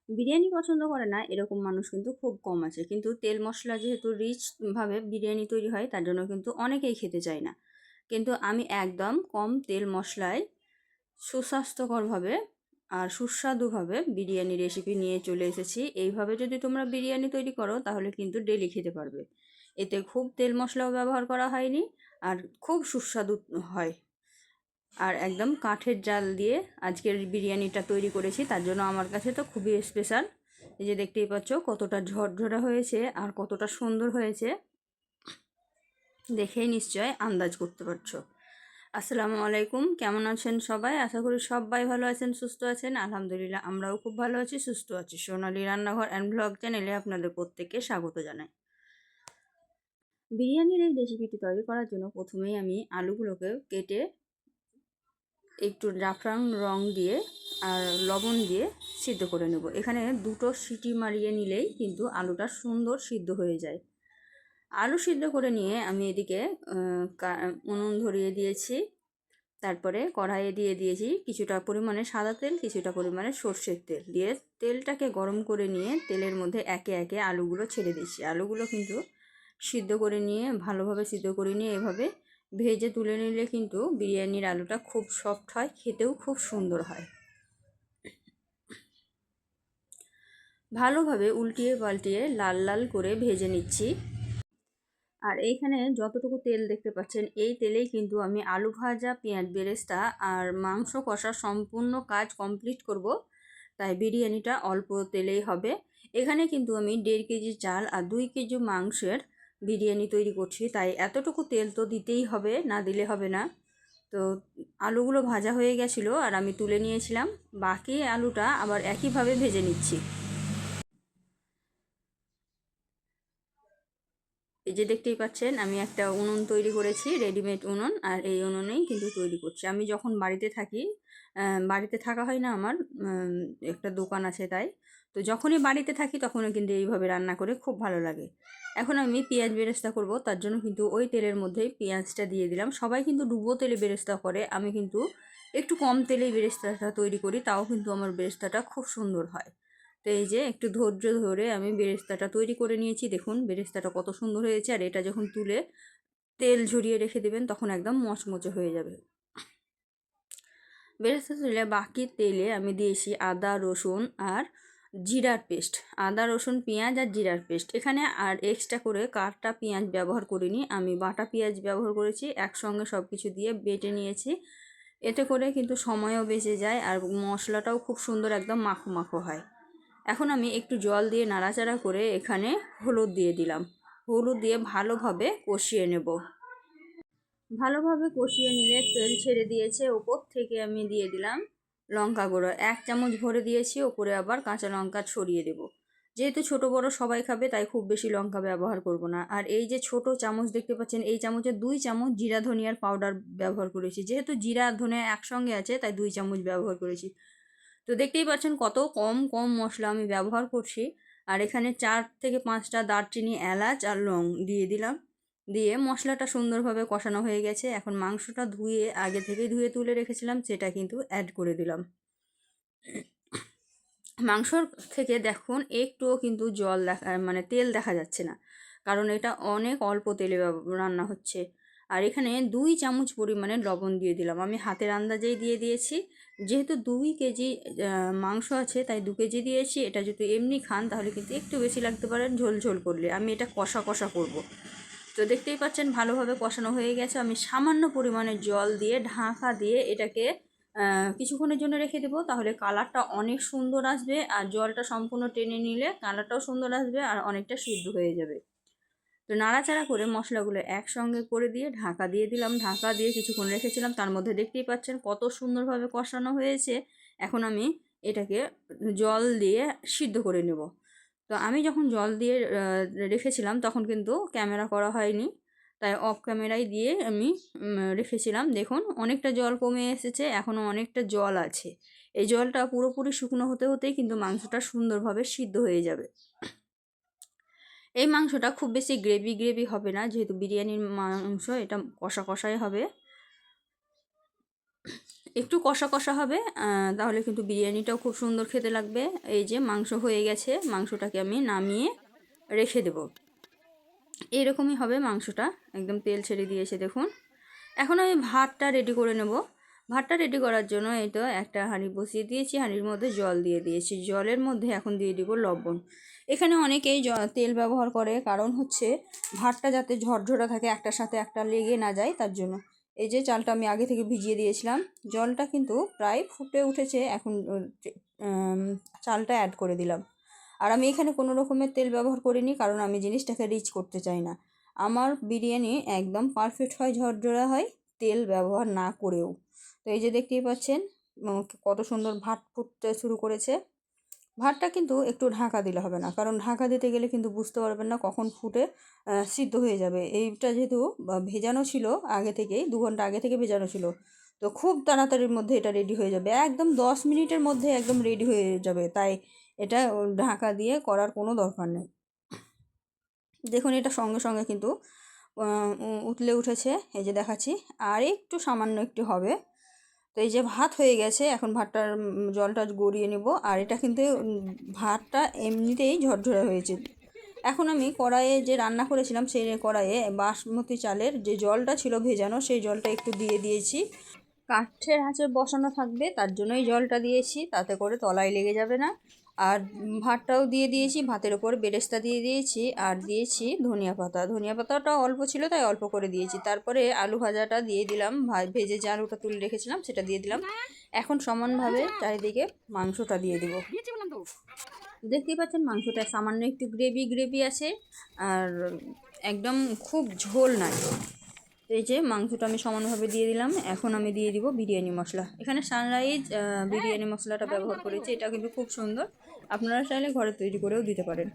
বিরিয়ানি পছন্দ করে না এরকম মানুষ কিন্তু খুব কম আছে, কিন্তু তেল মশলা যেহেতু রিচভাবে বিরিয়ানি তৈরি হয় তার জন্য কিন্তু অনেকেই খেতে চায় না। কিন্তু আমি একদম কম তেল মশলায় সুস্বাস্থ্যকরভাবে আর সুস্বাদুভাবে বিরিয়ানি রেসিপি নিয়ে চলে এসেছি। এইভাবে যদি তোমরা বিরিয়ানি তৈরি করো তাহলে কিন্তু ডেলি খেতে পারবে। এতে খুব তেল মশলাও ব্যবহার করা হয়নি আর খুব সুস্বাদু হয়। আর একদম কাঠের জাল দিয়ে আজকের বিরিয়ানিটা তৈরি করেছি, তার জন্য আমার কাছে তো খুবই স্পেশাল। এই যে দেখতেই পাচ্ছ কতটা ঝরঝরা হয়েছে আর কতটা সুন্দর হয়েছে, দেখেই নিশ্চয় আন্দাজ করতে পারছো। আসসালামু আলাইকুম, কেমন আছেন সবাই? আশা করি সবাই ভালো আছেন, সুস্থ আছেন। আলহামদুলিল্লাহ আমরাও খুব ভালো আছি, সুস্থ আছি। সোনালী রান্নাঘর অ্যান্ড ব্লগ চ্যানেলে আপনাদের প্রত্যেককে স্বাগত জানাই। বিরিয়ানির এই রেসিপিটি তৈরি করার জন্য প্রথমেই আমি আলুগুলোকে কেটে একটু জাফরান রং দিয়ে আর লবণ দিয়ে সিদ্ধ করে নেব। এখানে দুটো সিটি মারিয়ে নিলেই কিন্তু আলুটা সুন্দর সিদ্ধ হয়ে যায়। আলু সিদ্ধ করে নিয়ে আমি এদিকে উনুন ধরিয়ে দিয়েছি। তারপরে কড়াইয়ে দিয়ে দিয়েছি কিছুটা পরিমাণে সাদা তেল, কিছুটা পরিমাণে সর্ষের তেল দিয়ে তেলটাকে গরম করে নিয়ে তেলের মধ্যে একে একে আলুগুলো ছেড়ে দিচ্ছি। আলুগুলো কিন্তু সিদ্ধ করে নিয়ে ভালোভাবে সিদ্ধ করে নিয়ে এভাবে ভেজে তুলে নিলে কিন্তু বিরিয়ানির আলুটা খুব সফট হয়, খেতেও খুব সুন্দর হয়। ভালোভাবে উল্টিয়ে পাল্টিয়ে লাল লাল করে ভেজে নিচ্ছি। আর এইখানে যতটুকু তেল দেখতে পাচ্ছেন এই তেলেই কিন্তু আমি আলু ভাজা, পেঁয়াজ বেরেস্তা আর মাংস কষা সম্পূর্ণ কাজ কমপ্লিট করব। তাই বিরিয়ানিটা অল্প তেলেই হবে। এখানে কিন্তু আমি 1.5 কেজি চাল আর 2 কেজি মাংসের বিরিয়ানি তৈরি করছি, তাই এতটুকু তেল তো দিতেই হবে, না দিলে হবে না। তো আলুগুলো ভাজা হয়ে গেছিলো আর আমি তুলে নিয়েছিলাম, বাকি আলুটা আবার একইভাবে ভেজে নিচ্ছি। এই যে দেখতেই পাচ্ছেন আমি একটা উনুন তৈরি করেছি, রেডিমেড উনুন, আর এই উনুনেই কিন্তু তৈরি করছি। আমি যখন বাড়িতে থাকি, বাড়িতে থাকা হয় না আমার, একটা দোকান আছে তাই। তো যখনই বাড়িতে থাকি তখনও কিন্তু এইভাবে রান্না করে খুব ভালো লাগে। এখন আমি পেঁয়াজ বেরেস্তা করব, তার জন্য কিন্তু ওই তেলের মধ্যেই পেঁয়াজটা দিয়ে দিলাম। সবাই কিন্তু ডুবো তেলে বেরেস্তা করে, আমি কিন্তু একটু কম তেলেই বেরেস্তাটা তৈরি করি, তাও কিন্তু আমার বেরেস্তাটা খুব সুন্দর হয়। তো এই যে একটু ধৈর্য ধরে আমি বেরেস্তাটা তৈরি করে নিয়েছি। দেখুন বেরেস্তাটা কত সুন্দর হয়েছে, আর এটা যখন তুলে তেল ঝরিয়ে রেখে দেবেন তখন একদম মচমচে হয়ে যাবে। বেরেস্তা তুলে বাকি তেলে আমি দিয়েছি আদা রসুন আর জিরার পেস্ট। আদা রসুন পেঁয়াজ আর জিরার পেস্ট, এখানে আর এক্সট্রা করে কাটা পেঁয়াজ ব্যবহার করিনি, আমি বাটা পেঁয়াজ ব্যবহার করেছি। একসঙ্গে সব কিছু দিয়ে বেটে নিয়েছি, এতে করে কিন্তু সময়ও বেঁচে যায় আর মশলাটাও খুব সুন্দর একদম মাখো মাখো হয়। এখন আমি একটু জল দিয়ে নাড়াচাড়া করে এখানে হলুদ দিয়ে দিলাম। হলুদ দিয়ে ভালোভাবে কষিয়ে নেব। ভালোভাবে কষিয়ে নিলে তেল ছেড়ে দিয়েছে, ওপর থেকে আমি দিয়ে দিলাম লঙ্কা গুঁড়ো 1 চামচ ভরে দিয়েছি, ওপরে আবার কাঁচা লঙ্কা ছড়িয়ে দেব। যেহেতু ছোট বড় সবাই খাবে তাই খুব বেশি লঙ্কা ব্যবহার করব না। আর এই যে ছোট চামচ দেখতে পাচ্ছেন, এই চামচে 2 চামচ জিরা ধনিয়ার পাউডার ব্যবহার করেছি। যেহেতু জিরা ধনিয়া একসঙ্গে আছে তাই 2 চামচ ব্যবহার করেছি। তো দেখতেই পাচ্ছেন কত কম কম মশলা আমি ব্যবহার করছি। আর এখানে 4 থেকে 5টা দারচিনি, এলাচ আর লং দিয়ে দিলাম। দিয়ে মশলাটা সুন্দরভাবে কষানো হয়ে গেছে। এখন মাংসটা আগে থেকেই ধুয়ে তুলে রেখেছিলাম সেটা কিন্তু অ্যাড করে দিলাম। মাংসর থেকে দেখুন একটুও কিন্তু মানে তেল দেখা যাচ্ছে না, কারণ এটা অনেক অল্প তেলে রান্না হচ্ছে। আর এখানে 2 চামচ পরিমাণে লবণ দিয়ে দিলাম, আমি হাতের আন্দাজেই দিয়ে দিয়েছি। যেহেতু 2 কেজি মাংস আছে তাই 2 কেজি দিয়েছি। এটা যদি এমনি খান তাহলে কিন্তু একটু বেশি লাগতে পারে ঝোল ঝোল করলে। আমি এটা কষা কষা করব। তো দেখতেই পাচ্ছেন ভালোভাবে কষানো হয়ে গেছে। আমি সামান্য পরিমাণে জল দিয়ে ঢাকা দিয়ে এটাকে কিছুক্ষণের জন্য রেখে দেবো, তাহলে কালারটা অনেক সুন্দর আসবে। আর জলটা সম্পূর্ণ টেনে নিলে কালারটাও সুন্দর আসবে আর অনেকটা সিদ্ধ হয়ে যাবে। তো নাড়াচাড়া করে মশলাগুলো একসঙ্গে করে দিয়ে ঢাকা দিয়ে দিলাম। ঢাকা দিয়ে কিছুক্ষণ রেখেছিলাম, তার মধ্যে দেখতেই পাচ্ছেন কত সুন্দরভাবে কষানো হয়েছে। এখন আমি এটাকে জল দিয়ে সিদ্ধ করে নেব। তো আমি যখন জল দিয়ে রেখেছিলাম তখন কিন্তু ক্যামেরা করা হয়নি, তাই অফ ক্যামেরায় দিয়ে আমি রেখেছিলাম। দেখুন অনেকটা জল কমে এসেছে, এখনও অনেকটা জল আছে। এই জলটা পুরোপুরি শুকনো হতে হতেই কিন্তু মাংসটা সুন্দরভাবে সিদ্ধ হয়ে যাবে। এই মাংসটা খুব বেশি গ্রেভি গ্রেভি হবে না, যেহেতু বিরিয়ানির মাংস, এটা কষা কষাই হবে। একটু কষা কষা হবে, তাহলে কিন্তু বিরিয়ানিটাও খুব সুন্দর খেতে লাগবে। এই যে মাংস হয়ে গেছে, মাংসটাকে আমি নামিয়ে রেখে দেব। এরকমই হবে মাংসটা, একদম তেল ছেড়ে দিয়েছে দেখুন। এখন আমি ভাতটা রেডি করে নেব। ভাতটা রেডি করার জন্য এই তো একটা হাঁড়ি বসিয়ে দিয়েছি, হাঁড়ির মধ্যে জল দিয়ে দিয়েছি। জলের মধ্যে এখন দিয়ে দিব লবণ। এখানে অনেকেই তেল ব্যবহার করে, কারণ হচ্ছে ভাতটা যাতে ঝরঝরা থাকে, একটার সাথে একটা লেগে না যায় তার জন্য। এই যে চালটা আমি আগে থেকে ভিজিয়ে দিয়েছিলাম, জলটা কিন্তু প্রায় ফুটে উঠেছে। এখন চালটা অ্যাড করে দিলাম। আর আমি এখানে কোনো রকমের তেল ব্যবহার করিনি, কারণ আমি জিনিসটাকে রিচ করতে চাই না। আমার বিরিয়ানি একদম পারফেক্ট হয়, ঝরঝরা হয় তেল ব্যবহার না করেও। তো এই যে দেখতেই পাচ্ছেন কত সুন্দর ভাত ফুটতে শুরু করেছে। ভাতটা কিন্তু একটু ঢাকা দিলে হবে না, কারণ ঢাকা দিতে গেলে কিন্তু বুঝতে পারবেন না কখন ফুটে সিদ্ধ হয়ে যাবে। এইটা যেহেতু ভেজানো ছিল আগে থেকেই, 2 ঘন্টা আগে থেকে ভেজানো ছিল, তো খুব তাড়াতাড়ির মধ্যে এটা রেডি হয়ে যাবে, একদম 10 মিনিটের মধ্যে একদম রেডি হয়ে যাবে। তাই এটা ঢাকা দিয়ে করার কোনো দরকার নেই। দেখুন এটা সঙ্গে সঙ্গে কিন্তু উতলে উঠেছে, এই যে দেখাচ্ছি। আর একটু সামান্য একটু হবে। তো এই যে ভাত হয়ে গেছে, এখন ভাতটার জলটা গড়িয়ে নেব। আর এটা কিন্তু ভাতটা এমনিতেই ঝরঝরে হয়েছে। এখন আমি কড়াইয়ে যে রান্না করেছিলাম, সেই কড়াইয়ে বাসমতি চালের যে জলটা ছিল ভেজানো, সেই জলটা একটু দিয়ে দিয়েছি। কাঠের আঁচে বসানো থাকবে, তার জন্যই জলটা দিয়েছি, তাতে করে তলায় লেগে যাবে না। আর ভাতটাও দিয়ে দিয়েছি, ভাতের ওপর বেরেস্তা দিয়ে দিয়েছি, আর দিয়েছি ধনিয়া পাতা। ধনিয়া পাতাটা অল্প ছিল তাই অল্প করে দিয়েছি। তারপরে আলু ভাজাটা দিয়ে দিলাম, ভেজে যে আলুটা তুলে রেখেছিলাম সেটা দিয়ে দিলাম। এখন সমানভাবে চারিদিকে মাংসটা দিয়ে দিব। দেখতেই পাচ্ছেন মাংসটা সামান্য একটু গ্রেভি গ্রেভি আছে, আর একদম খুব ঝোল নাই। এই যে মাংসটা আমি সমানভাবে দিয়ে দিলাম। এখন আমি দিয়ে দিব বিরিয়ানি মশলা। এখানে সানরাইজ বিরিয়ানি মশলাটা ব্যবহার করেছি, এটা কিন্তু খুব সুন্দর, আপনারা চাইলে ঘরে তৈরি করেও দিতে পারেন।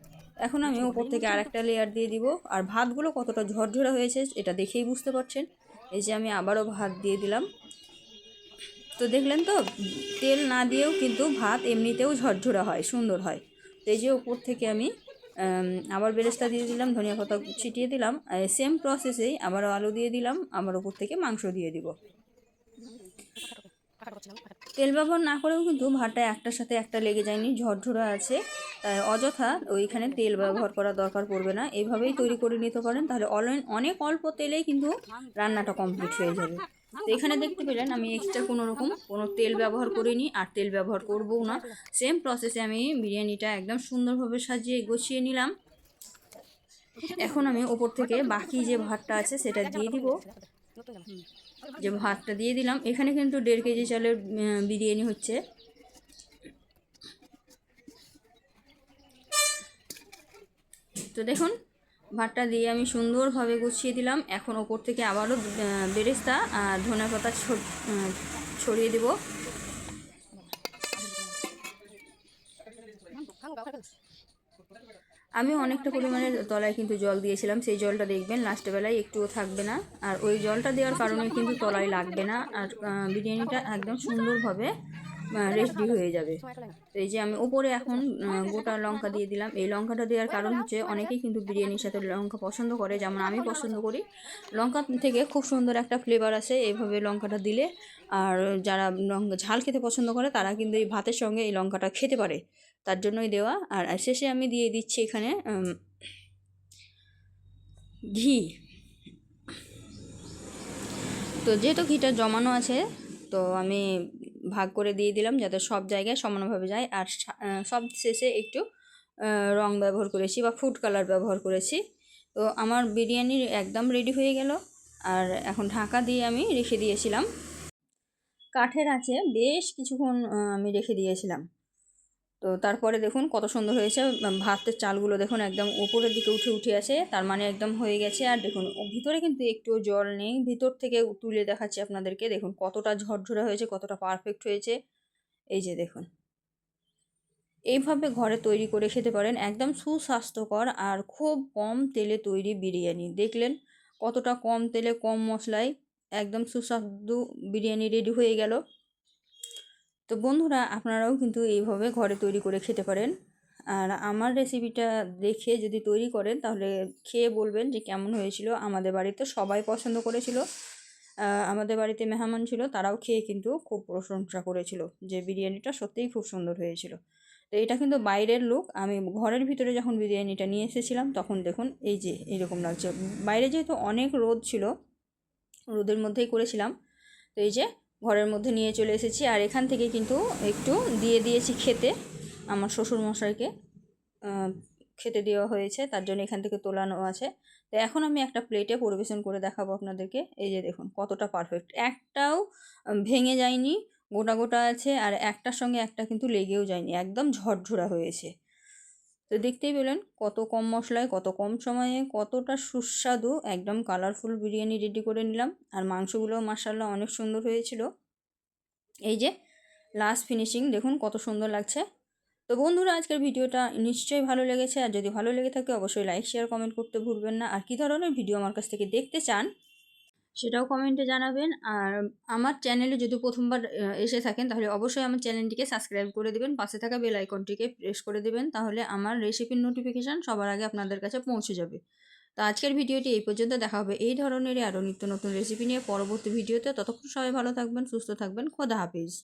এখন আমি ওপর থেকে আরেকটা লেয়ার দিয়ে দিব। আর ভাতগুলো কতটা ঝরঝরা হয়েছে এটা দেখেই বুঝতে পারছেন। এই যে আমি আবারও ভাত দিয়ে দিলাম। তো দেখলেন তো, তেল না দিয়েও কিন্তু ভাত এমনিতেও ঝরঝরা হয়, সুন্দর হয়। তো এই যে ওপর থেকে আমি আবার বেরেস্তা দিয়ে দিলাম, ধনিয়া পাতা ছিটিয়ে দিলাম। সেম প্রসেসেই আবারও আলু দিয়ে দিলাম, আবার ওপর থেকে মাংস দিয়ে দিব। তেল ব্যবহার না করেও কিন্তু ভাতটা একটার সাথে একটা লেগে যায়নি, ঝরঝরা আছে। তাই অযথা ওইখানে তেল ব্যবহার করার দরকার পড়বে না, এইভাবেই তৈরি করে নিতে পারেন। তাহলে অনেক অল্প তেলেই কিন্তু রান্নাটা কমপ্লিট হয়ে যাবে। তো এখানে দেখতে পেলেন আমি এক্সট্রা কোনো তেল ব্যবহার করিনি, আর তেল ব্যবহার করবও না। সেম প্রসেসে আমি বিরিয়ানিটা একদম সুন্দরভাবে সাজিয়ে গুছিয়ে নিলাম। এখন আমি ওপর থেকে বাকি যে ভাতটা আছে সেটা দিয়ে দিব। যে ভাতটা দিয়ে দিলাম, এখানে কিন্তু 1.5 কেজি চালের বিরিয়ানি হচ্ছে। তো দেখুন ভাতটা দিয়ে আমি সুন্দরভাবে গুছিয়ে দিলাম। এখন ওপর থেকে আবারও বেরেস্তা আর ধনিয়া পাতা ছড়িয়ে দেব। আমি অনেকটা পরিমাণে তলায় কিন্তু জল দিয়েছিলাম, সেই জলটা দেখবেন লাস্টের বেলায় একটুও থাকবে না। আর ওই জলটা দেওয়ার কারণে কিন্তু তলায় লাগবে না, আর বিরিয়ানিটা একদম সুন্দরভাবে রেডি হয়ে যাবে। তো এই যে আমি উপরে এখন গোটা লঙ্কা দিয়ে দিলাম। এই লঙ্কাটা দেওয়ার কারণ হচ্ছে অনেকেই কিন্তু বিরিয়ানির সাথে লঙ্কা পছন্দ করে, যেমন আমি পছন্দ করি। লঙ্কা থেকে খুব সুন্দর একটা ফ্লেভার আসে এইভাবে লঙ্কাটা দিলে। আর যারা ঝাল খেতে পছন্দ করে তারা কিন্তু এই ভাতের সঙ্গে এই লঙ্কাটা খেতে পারে, তার জন্যই দেওয়া। আর শেষে আমি দিয়ে দিচ্ছি এখানে ঘি। তো যেহেতু ঘিটা জমানো আছে, তো আমি ভাগ করে দিয়ে দিলাম যাতে সব জায়গায় সমানভাবে যায়। আর সব শেষে একটু রং ব্যবহার করেছি বা ফুড কালার ব্যবহার করেছি। তো আমার বিরিয়ানি একদম রেডি হয়ে গেল। আর এখন ঢাকা দিয়ে আমি রেখে দিয়েছিলাম, কাঠের আঁচে বেশ কিছুক্ষণ আমি রেখে দিয়েছিলাম। তো তারপরে দেখুন কত সুন্দর হয়েছে। ভাতের চালগুলো দেখুন একদম উপরের দিকে উঠে আসে, তার মানে একদম হয়ে গেছে। আর দেখুন ভিতরে কিন্তু একটু জল নেই, ভিতর থেকে তুলে দেখাচ্ছি আপনাদেরকে। দেখুন কতটা ঝরঝরা হয়েছে, কতটা পারফেক্ট হয়েছে। এই যে দেখুন, এইভাবে ঘরে তৈরি করে খেতে পারেন, একদম সুস্বাস্থ্যকর আর খুব কম তেলে তৈরি বিরিয়ানি। দেখলেন কতটা কম তেলে কম মশলায় একদম সুস্বাদু বিরিয়ানি রেডি হয়ে গেল। তো বন্ধুরা আপনারাও কিন্তু এইভাবে ঘরে তৈরি করে খেতে পারেন। আর আমার রেসিপিটা দেখে যদি তৈরি করেন তাহলে খেয়ে বলবেন যে কেমন হয়েছিল। আমাদের বাড়িতে সবাই পছন্দ করেছিল। আমাদের বাড়িতে মেহমান ছিল, তারাও খেয়ে কিন্তু খুব প্রশংসা করেছিল যে বিরিয়ানিটা সত্যিই খুব সুন্দর হয়েছিল। তো এটা কিন্তু বাইরের লুক। আমি ঘরের ভিতরে যখন বিরিয়ানিটা নিয়ে এসেছিলাম তখন দেখুন এই যে এরকম লাগছে। বাইরে যেহেতু অনেক রোদ ছিল, রোদের মধ্যেই করেছিলাম। তো এই যে ঘরের মধ্যে নিয়ে চলে এসেছি, আর এখান থেকে কিন্তু একটু দিয়ে দিয়েছি খেতে আমার শ্বশুরমশাইকে। খেতে দেওয়া হয়েছে, তার জন্য এখান থেকে তোলানো আছে। তো এখন আমি একটা প্লেটে পরিবেশন করে দেখাবো আপনাদেরকে। এই যে দেখুন কতটা পারফেক্ট, একটাও ভেঙে যায়নি, গোটা গোটা আছে, আর একটার সঙ্গে একটা কিন্তু লেগেও যায়নি, একদম ঝরঝরা হয়েছে। তো দেখতেই পেলেন কত কম মশলায় কত কম সময়ে কতটা সুস্বাদু একদম কালারফুল বিরিয়ানি রেডি করে নিলাম। আর মাংসগুলোও মাশাআল্লাহ অনেক সুন্দর হয়েছিল। এই যে লাস্ট ফিনিশিং দেখুন কত সুন্দর লাগছে। তো বন্ধুরা, আজকের ভিডিওটা নিশ্চয়ই ভালো লেগেছে, আর যদি ভালো লেগে থাকে অবশ্যই লাইক শেয়ার কমেন্ট করতে ভুলবেন না। আর কী ধরনের ভিডিও আমার কাছ থেকে দেখতে চান সেটাও কমেন্টে জানাবেন। আর আমার চ্যানেলে যদি প্রথমবার এসে থাকেন তাহলে অবশ্যই আমার চ্যানেলটিকে সাবস্ক্রাইব করে দিবেন, পাশে থাকা বেল আইকনটিকে প্রেস করে দিবেন, তাহলে আমার রেসিপির নোটিফিকেশান সবার আগে আপনাদের কাছে পৌঁছে যাবে। তো আজকের ভিডিওটি এই পর্যন্ত, দেখা হবে এই ধরনেরই আরও নিত্য নতুন রেসিপি নিয়ে পরবর্তী ভিডিওতে। ততক্ষণ সবাই ভালো থাকবেন, সুস্থ থাকবেন, খোদা হাফিজ।